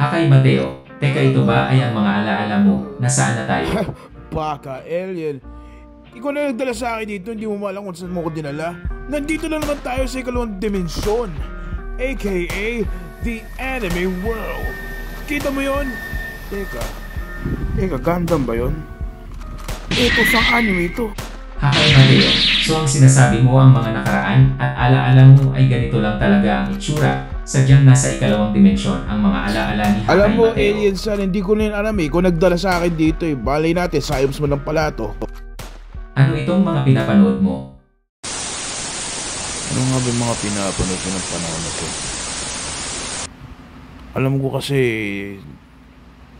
Hakay Mateo, teka ito ba ay ang mga alaala mo? Nasaan na tayo? Baka, alien. Ikaw na nagdala sa akin dito, hindi mo malang kung saan mo ko dinala. Nandito na naman tayo sa ikalawang dimensyon, aka the anime world. Kita mo yon? Teka, Gundam ba yon? Ito sa anime ito. Hakay Mateo, so ang sinasabi mo ang mga nakaraan at alaala mo ay ganito lang talaga ang itsura. Sadyang nasa ikalawang dimensyon ang mga alaala ni Hakay Alam mo, Mateo. alien son, hindi ko na yun alam eh. Kung nagdala sa akin dito eh. Balay natin, sayos mo lang pala to. Ano itong mga pinapanood mo? Ano nga ba yung mga pinapanood ko ng panahon na to? Alam ko kasi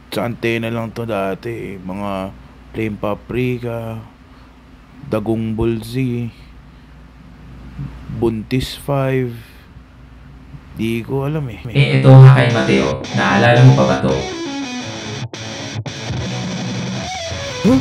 sa antena lang to dati. Mga Flame Paprika, Dagong Bulzi, Buntis 5. Di ko alam eh. Ito Hakay Mateo, naalala mo pa ba to? Huh?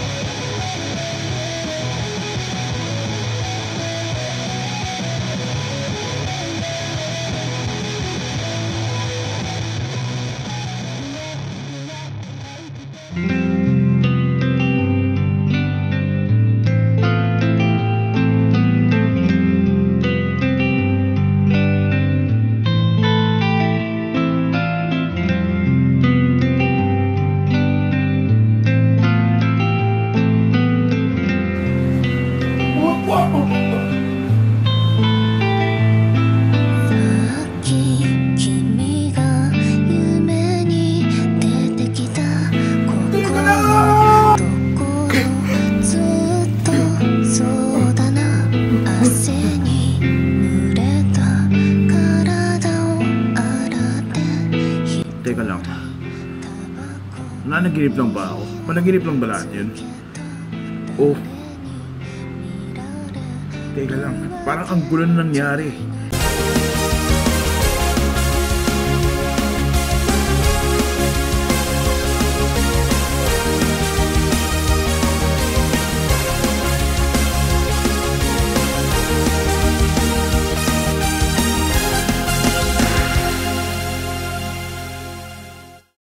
Teka lang. Nanaginip lang ba ako? Panaginip lang ba lahat yun? Oh. Teka lang. Parang ang gulo na nangyari.